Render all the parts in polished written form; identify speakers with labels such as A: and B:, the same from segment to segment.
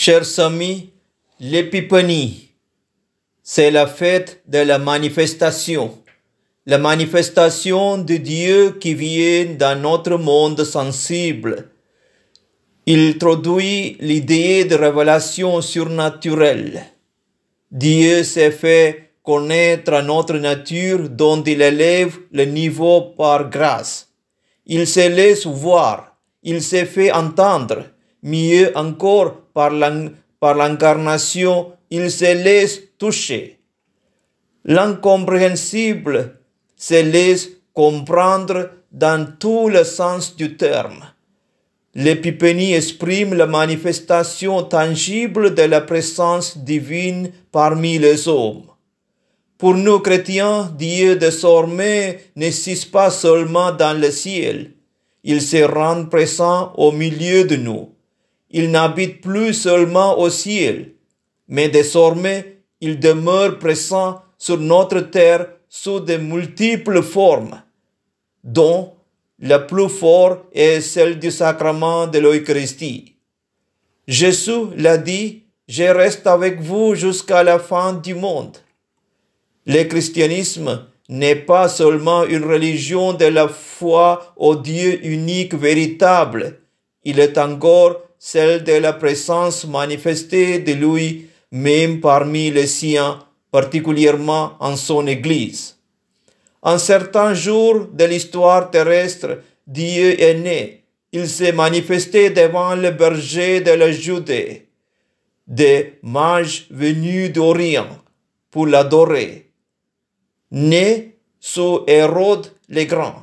A: Chers amis, l'Épiphanie, c'est la fête de la manifestation de Dieu qui vient dans notre monde sensible. Il introduit l'idée de révélation surnaturelle. Dieu s'est fait connaître à notre nature dont il élève le niveau par grâce. Il se laisse voir, il s'est fait entendre. Mieux encore, par l'incarnation, il se laisse toucher. L'incompréhensible se laisse comprendre dans tout le sens du terme. L'Épiphanie exprime la manifestation tangible de la présence divine parmi les hommes. Pour nous chrétiens, Dieu désormais n'existe pas seulement dans le ciel. Il se rend présent au milieu de nous. Il n'habite plus seulement au ciel, mais désormais il demeure présent sur notre terre sous de multiples formes, dont la plus forte est celle du sacrement de l'Eucharistie. Jésus l'a dit, « Je reste avec vous jusqu'à la fin du monde ». Le christianisme n'est pas seulement une religion de la foi au Dieu unique véritable, il est encore celle de la présence manifestée de lui-même parmi les siens, particulièrement en son Église. En certains jours de l'histoire terrestre, Dieu est né. Il s'est manifesté devant le berger de la Judée, des mages venus d'Orient pour l'adorer. Né sous Hérode le Grand,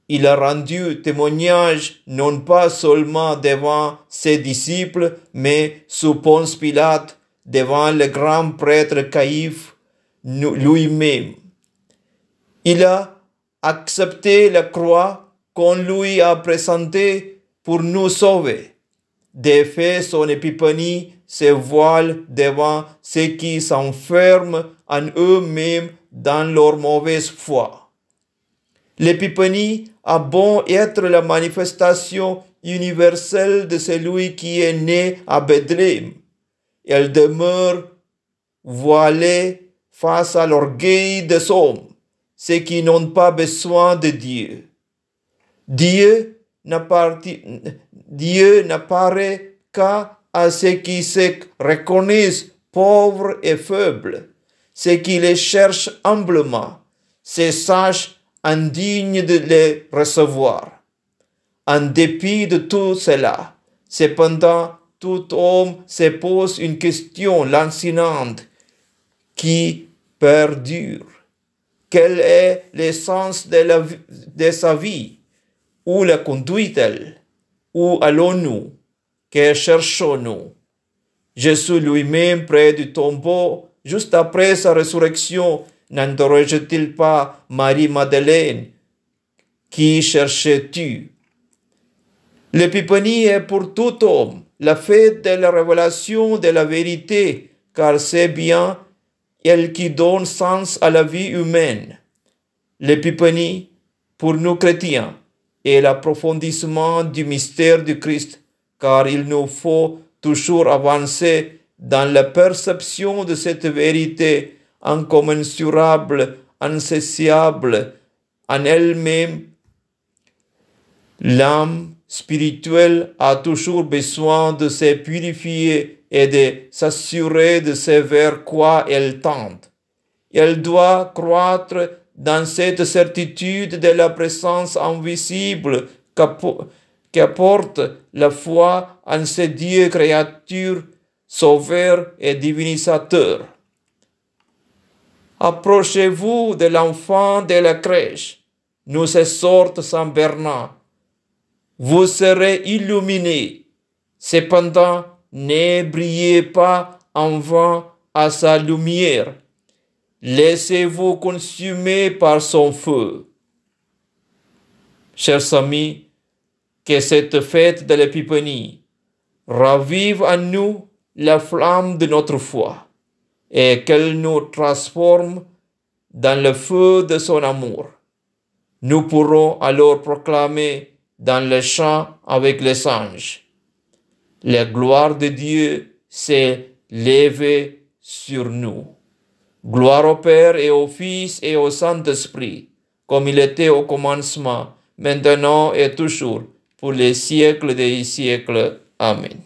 A: il a rendu témoignage non pas seulement devant ses disciples, mais sous Ponce Pilate, devant le grand prêtre Caïphe lui-même. Il a accepté la croix qu'on lui a présentée pour nous sauver. De fait, son épiphanie se voile devant ceux qui s'enferment en eux-mêmes dans leur mauvaise foi. L'épiphanie a beau être la manifestation universelle de celui qui est né à Bethléem. Elle demeure voilée face à l'orgueil des hommes, ceux qui n'ont pas besoin de Dieu. Dieu n'apparaît qu'à ceux qui se reconnaissent pauvres et faibles, ceux qui les cherchent humblement, ces sages indignes de les recevoir. En dépit de tout cela, cependant, tout homme se pose une question lancinante qui perdure. Quel est le sens de sa vie? Où la conduit-elle? Où allons-nous? Que cherchons-nous? Jésus lui-même, près du tombeau, juste après sa résurrection, n'interroge-t-il pas Marie-Madeleine? Qui cherchais-tu? L'épiphanie est pour tout homme la fête de la révélation de la vérité, car c'est bien elle qui donne sens à la vie humaine. L'épiphanie, pour nous chrétiens, est l'approfondissement du mystère du Christ, car il nous faut toujours avancer dans la perception de cette vérité incommensurable, insaisissable en elle-même. L'âme spirituelle a toujours besoin de se purifier et de s'assurer de ce vers quoi elle tend. Elle doit croître dans cette certitude de la présence invisible qu'apporte la foi en ce Dieu créature, sauveur et divinisateur. Approchez-vous de l'enfant de la crèche, nous sorte Saint Bernard. Vous serez illuminés. Cependant, ne brillez pas en vain à sa lumière. Laissez-vous consumer par son feu. Chers amis, que cette fête de l'Épiphanie ravive en nous la flamme de notre foi et qu'elle nous transforme dans le feu de son amour. Nous pourrons alors proclamer dans les chants avec les anges: la gloire de Dieu s'est levé sur nous. Gloire au Père et au Fils et au Saint-Esprit, comme il était au commencement, maintenant et toujours, pour les siècles des siècles. Amen.